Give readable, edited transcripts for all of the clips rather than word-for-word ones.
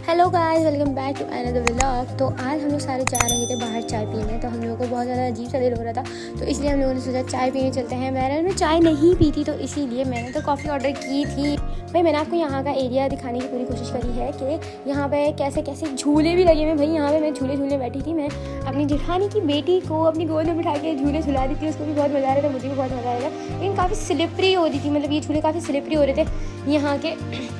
Hello guys, welcome back to another vlog. तो आज हम लोग सारे जा रहे थे बाहर चाय पीने। तो हम लोगों को बहुत ज़्यादा अजीब सा दिल हो रहा था, तो इसलिए हम लोगों ने सोचा चाय पीने चलते हैं। मैंने चाय नहीं पी थी, तो इसीलिए मैंने तो कॉफ़ी ऑर्डर की थी। भाई मैंने आपको यहाँ का एरिया दिखाने की पूरी कोशिश करी है कि यहाँ पे कैसे कैसे झूले भी लगे हुए। भाई यहाँ पे मैं झूले बैठी थी। मैं अपनी जेठानी की बेटी को अपनी गोद में बिठा के झूले झुला रही थी। उसको भी बहुत मज़ा आ रहा था, मुझे भी बहुत मज़ा आया था। लेकिन काफ़ी स्लिपरी हो रही थी, मतलब ये झूले काफ़ी स्लिपरी हो रहे थे यहाँ के।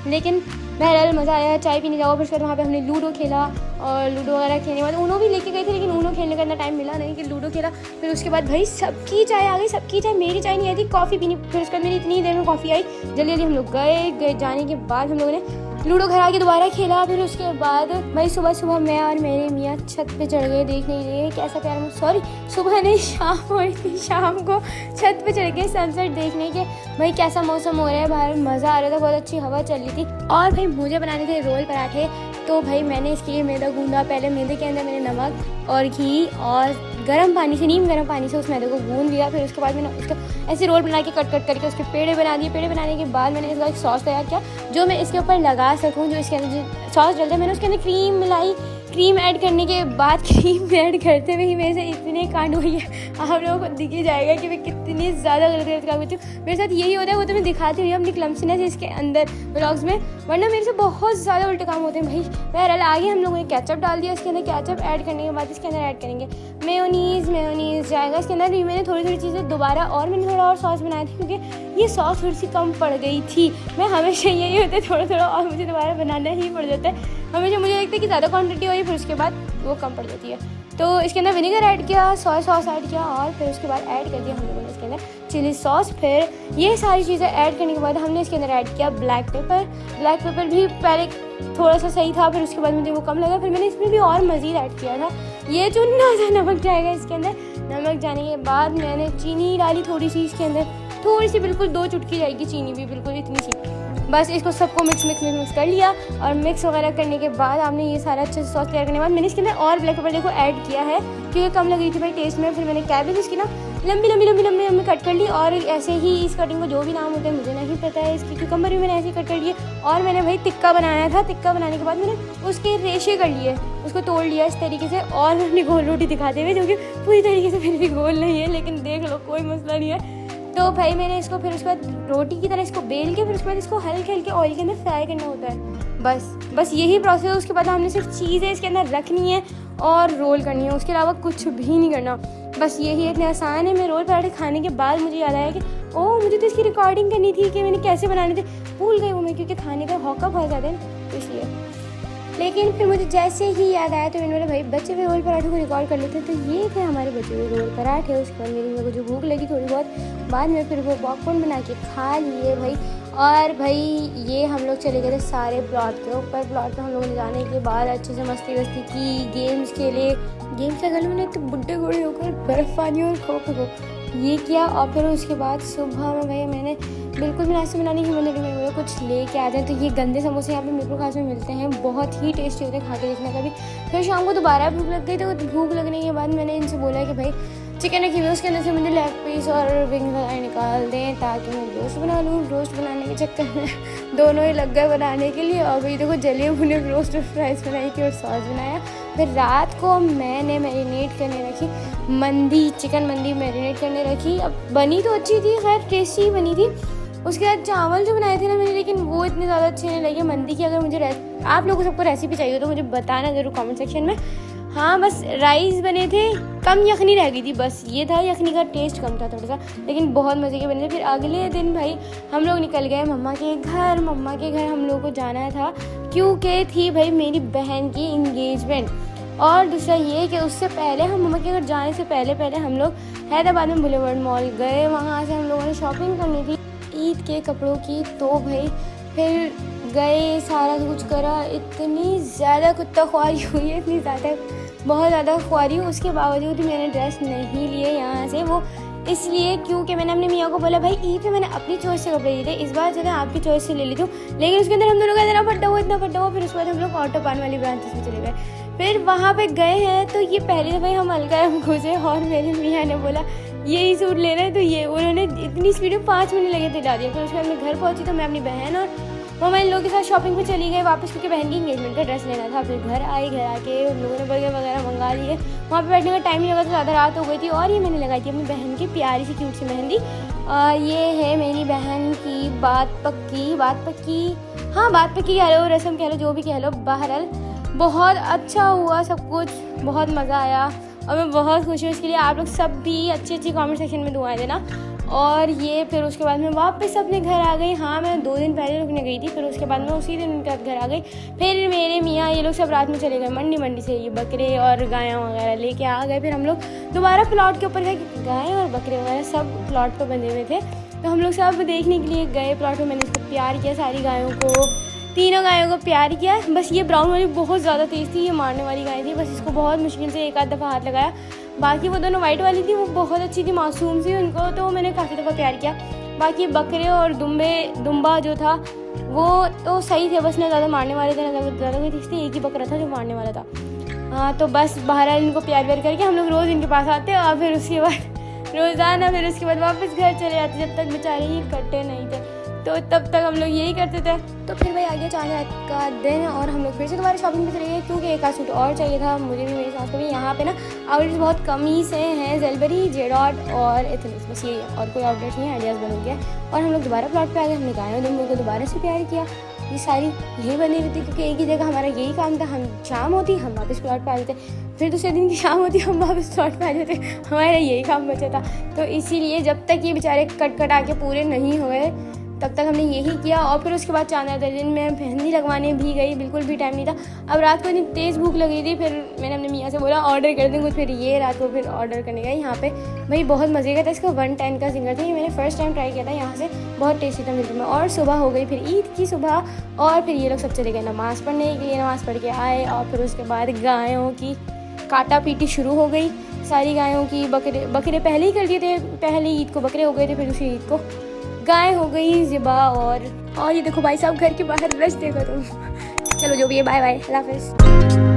लेकिन बहरहाल मज़ा आया। चाय पीने जाओ, फिर उसके बाद वहाँ पे हमने लूडो खेला और लूडो वगैरह खेलने के बाद ऊनो भी लेके गए थे, लेकिन ऊनो खेलने का इतना टाइम मिला नहीं कि लूडो खेला। फिर उसके बाद भाई सबकी चाय आ गई, सबकी चाय, मेरी चाय नहीं आई थी, कॉफ़ी पीनी। फिर उसके बाद मेरी इतनी देर में कॉफ़ी आई। जल्दी जल्दी हम लोग गए जाने के बाद हम लोगों ने लूडो घर आके दोबारा खेला। फिर उसके बाद भाई सुबह सुबह मैं और मेरे मियाँ छत पे चढ़ गए देखने के लिए कैसा प्यार। सॉरी, सुबह नहीं, शाम हुई थी। शाम को छत पे चढ़ गए सनसेट देखने के। भाई कैसा मौसम हो रहा है बाहर, मज़ा आ रहा था, बहुत अच्छी हवा चल रही थी। और भाई मुझे बनाने थे रोल पराठे। तो भाई मैंने इसके लिए मैदा गूंदा। पहले मैदे के अंदर मैंने नमक और घी और गर्म पानी से, नीम गर्म पानी से उस मैदे को गूंद लिया। फिर उसके बाद मैंने उसका ऐसे रोल बना के कट करके उसके पेड़े बना दिए। पेड़े बनाने के बाद मैंने इसका एक सॉस तैयार किया जो मैं इसके ऊपर लगा सकूं। जो इसके अंदर जो सॉस डलता है, मैंने उसके अंदर क्रीम मिलाई। क्रीम ऐड करने के बाद क्रीम ऐड करते हुए ही मेरे से इतने कांड हुई है, आप लोगों को दिख ही जाएगा कि मैं कितनी ज़्यादा गलत काम करती हूँ। मेरे साथ यही होता है, वो तो मैं दिखाती हुई अपनी क्लम्सीनेस इसके अंदर व्लॉग्स में, वरना मेरे से बहुत ज़्यादा उल्टे काम होते हैं भाई। बहरहाल आगे हम लोगों ने केचप डाल दिया। इसके अंदर केचप ऐड करने के बाद इसके अंदर ऐड करेंगे मेयोनीज़ जाएगा इसके अंदर। मैंने थोड़ी चीज़ें दोबारा और मैंने थोड़ा और सॉस बनाया था, क्योंकि ये सॉस थोड़ी सी कम पड़ गई थी। मैं हमेशा यही होता है, थोड़ा और मुझे दोबारा बनाना ही पड़ जाता है हमेशा। मुझे लगता है कि ज़्यादा क्वांटिटी हो रही, फिर उसके बाद वो कम पड़ जाती है। तो इसके अंदर विनेगर ऐड किया, सोया सॉस ऐड किया और फिर उसके बाद ऐड कर दिया हम लोगों ने इसके अंदर चिली सॉस। फिर ये सारी चीज़ें ऐड करने के बाद हमने इसके अंदर ऐड किया ब्लैक पेपर भी पहले थोड़ा सा सही था, फिर उसके बाद मुझे वो कम लगा, फिर मैंने इसमें भी और मज़ीद ऐड किया था। ये जो नमक जाएगा इसके अंदर। नमक जाने के बाद मैंने चीनी डाली थोड़ी सी इसके अंदर, थोड़ी सी, बिल्कुल 2 चुटकी जाएगी चीनी भी, बिल्कुल इतनी सी। बस इसको सबको मिक्स कर लिया। और मिक्स वगैरह करने के बाद हमने ये सारा अच्छे से सॉस तैयार करने के बाद मैंने इसके अंदर और ब्लैक पेपर देखो ऐड किया है, क्योंकि कम लग रही थी भाई टेस्ट में। फिर मैंने कैबेज इसकी ना लंबी कट कर ली। और ऐसे ही इस कटिंग को जो भी नाम होता है मुझे नहीं पता है इसकी, क्यूकम्बर भी मैंने ऐसे ही कट कर लिए। और मैंने भाई टिक्का बनाया था। टिक्का बनाने के बाद मैंने उसके रेशे कर लिए, उसको तोड़ लिया इस तरीके से। और मैं अपनी गोल रोटी दिखाते हुए, जो कि पूरी तरीके से फिर भी गोल नहीं है, लेकिन देख लो कोई मसला नहीं है। तो भाई मैंने इसको फिर उसके बाद रोटी की तरह इसको बेल के, फिर उसके बाद इसको हल्के ऑयल के अंदर फ्राई करना होता है। बस यही प्रोसेस है। उसके बाद हमने सिर्फ चीज़ें इसके अंदर रखनी है और रोल करनी है, उसके अलावा कुछ भी नहीं करना। बस यही इतना आसान है। मैं रोल पराठे खाने के बाद मुझे याद आया कि ओह, मुझे तो इसकी रिकॉर्डिंग करनी थी कि मैंने कैसे बनाने थे, भूल गई वो मैं, क्योंकि खाने का हौका बहुत ज़्यादा है तो इसलिए। लेकिन फिर मुझे जैसे ही याद आया तो मैंने बोला भाई बच्चे हुए रोल पराठे को रिकॉर्ड कर लेते। तो ये थे हमारे बचे हुए रोल पराठे। उसके बाद मेरे को जो भूख लगी थोड़ी बहुत, बाद में फिर वो पॉपकॉर्न बना के खा लिए भाई। और भाई ये हम लोग चले गए थे सारे प्लॉट के ऊपर। प्लॉट पे हम लोगों ने जाने के बाद अच्छे से मस्ती की, गेम्स खेले। गेम्स का गले मैंने तो बुड्ढे घोड़े होकर बर्फ़ पानी और खो ये किया। और फिर उसके बाद सुबह में भाई मैंने बिल्कुल भी नाश्ता बनाने की हिम्मत नहीं, मैंने कुछ लेके आ जाए। तो ये गंदे समोसे यहाँ पे मिर्पुर खास में मिलते हैं, बहुत ही टेस्टी होते हैं, खा के देखने का भी। फिर शाम को दोबारा भूख लग गई। तो भूख लगने के बाद मैंने इनसे बोला कि भाई चिकन रखी हुई, उसके अंदर से मुझे लेग पीस और विंग वगैरह निकाल दें ताकि मैं रोस्ट बना लूँ। रोस्ट बनाने के चक्कर में दोनों ही लग गए बनाने के लिए। और भाई देखो जले भुने रोस्ट और फ्राइज बनाई थी और सॉस बनाया। फिर रात को मैंने मैरिनेट करने रखी चिकन मंदी मैरिनेट करने रखी। अब बनी तो अच्छी थी, खैर टेस्टी बनी थी। उसके बाद चावल जो बनाए थे ना मैंने, लेकिन वो इतने ज़्यादा अच्छे नहीं लगे मंदी की। अगर मुझे आप लोगों को सबको रेसिपी चाहिए तो मुझे बताना ज़रूर कमेंट सेक्शन में। हाँ, बस राइस बने थे, कम यखनी रह गई थी, बस ये था, यखनी का टेस्ट कम था थोड़ा सा, लेकिन बहुत मज़े के बने थे। फिर अगले दिन भाई हम लोग निकल गए मम्मा के घर हम लोग को जाना था, क्योंकि थी भाई मेरी बहन की इंगेजमेंट। और दूसरा ये कि उससे पहले हम मम्मा के घर जाने से पहले हम लोग हैदराबाद में बुलेवर्ड मॉल गए। वहाँ से हम लोगों ने शॉपिंग करनी थी ईद के कपड़ों की। तो भाई फिर गए, सारा कुछ करा। इतनी ज़्यादा कुत्ता ख्वारी हुई है, बहुत ज़्यादा ख्वारी हुई। उसके बावजूद भी मैंने ड्रेस नहीं लिए यहाँ से, वो इसलिए क्योंकि मैंने अपने मियाँ को बोला भाई ईद में मैंने अपनी चॉइस से कपड़े लिए थे, इस बार चले आपकी चॉइस से ले ली हूँ। लेकिन उसके अंदर हम दोनों का इतना फटा हुआ। फिर उसके बाद हम लोग ऑटो पान वाली ब्रांच में चले गए। फिर वहाँ पे गए हैं तो ये पहले दफ़ा हम हल्का घुसे और मेरे मियाँ ने बोला यही सूट ले रहे हैं। तो ये उन्होंने इतनी स्पीड में 5 मिनट लगे थे ला दिया। फिर उसके बाद मैं घर पहुँची तो मैं अपनी बहन और मैं इन लोगों के साथ शॉपिंग पे चली गई वापस, क्योंकि बहन की एंगेजमेंट का ड्रेस लेना था। फिर घर आके उन लोगों ने बर्गर वगैरह मंगा लिए। वहाँ पे बैठने का टाइम नहीं लगा था, ज़्यादा रात हो गई थी। और ये मैंने लगाई थी अपनी बहन की प्यारी सी क्यूट सी मेहंदी। ये है मेरी बहन की बात पक्की हाँ बात पक्की कह लो, रस्म कह लो, जो भी कह लो। बहरहाल बहुत अच्छा हुआ सब कुछ, बहुत मज़ा आया और मैं बहुत खुश हूँ इसके लिए। आप लोग सब भी अच्छी कमेंट सेक्शन में दुआएं देना। और ये फिर उसके बाद मैं वापस अपने घर आ गई। हाँ, मैं 2 दिन पहले रुकने गई थी, फिर उसके बाद मैं उसी दिन उनके घर आ गई। फिर मेरे मियाँ ये लोग सब रात में चले गए मंडी से ये बकरे और गायें वगैरह लेके आ गए। फिर हम लोग दोबारा प्लॉट के ऊपर गए, गायें और बकरे वगैरह सब प्लॉट पर बंधे हुए थे, तो हम लोग सब देखने के लिए गए प्लॉट में। मैंने इसको प्यार किया, सारी गायों को, तीनों गायों को प्यार किया। बस ये ब्राउन वाली बहुत ज़्यादा तेज़ थी, ये मारने वाली गाय थी, बस इसको बहुत मुश्किल से एक आध दफ़ा हाथ लगाया। बाकी वो दोनों वाइट वाली थी, वो बहुत अच्छी थी, मासूम सी, उनको तो मैंने काफ़ी दफ़ा प्यार किया। बाकी बकरे और दुम्बा जो था वो तो सही थे, बस ना ज़्यादा मारने वाले थे ना ज़्यादा कोई तेज़ थी, एक ही बकरा था जो मारने वाला था। हाँ, तो बस बहरहाल इनको प्यार करके हम लोग रोज़ इनके पास आते और फिर उसके बाद रोज़ाना फिर उसके बाद वापस घर चले जाते, जब तक बेचारे ये कट्टे नहीं थे, तो तब तक हम लोग यही करते थे। तो फिर भाई आ गया 4 रात का दिन और हम लोग फिर से दोबारा शॉपिंग पे चले गए, क्योंकि एक आध सूट और चाहिए था मुझे भी, मेरी सास को भी। यहाँ पे ना आउटलेट्स बहुत कम ही से हैं, जेलबरी, जेडॉट और एथनिक्स, बस ये, और कोई आउटलेट्स नहीं है, आइडियाज़ बन गया। और हम लोग दोबारा प्लॉट पे आ गए, हमने गायों दुम्बों को दोबारा से प्यार किया। ये सारी यही बनी हुई थी, क्योंकि एक ही जगह हमारा यही काम था। हम शाम होती हम वापस प्लॉट पे आ जाते, फिर दूसरे दिन की शाम होती हम वापस प्लॉट पे आ जाते, हमारा यही काम बचा था। तो इसीलिए जब तक ये बेचारे कट आके पूरे नहीं हो गए तब तक हमने यही किया। और फिर उसके बाद चांद रात दिन में मेहंदी लगवाने भी गई, बिल्कुल भी टाइम नहीं था। अब रात को इतनी तेज़ भूख लगी थी, फिर मैंने अपने मियाँ से बोला ऑर्डर कर दें कुछ, फिर ये रात को फिर ऑर्डर करने गए। यहाँ पे भाई बहुत मज़े का था, इसका 110 का सिंगर था, ये मैंने फर्स्ट टाइम ट्राई किया था यहाँ से, बहुत टेस्टी था मिलकर में। और सुबह हो गई फिर ईद की सुबह, और फिर ये लोग सब चले गए नमाज़ पढ़ने के लिए, नमाज़ पढ़ के आए। और फिर उसके बाद गायों की काटा पीटी शुरू हो गई, सारी गायों की। बकरे पहले ही कर दिए थे, पहले ईद को बकरे हो गए थे, फिर उसी ईद को गाय हो गई ज़िबा। और ये देखो भाई साहब घर के बाहर रश देखो तुम। चलो जो भी है, बाय बाय, अल्लाह हाफ़िज़।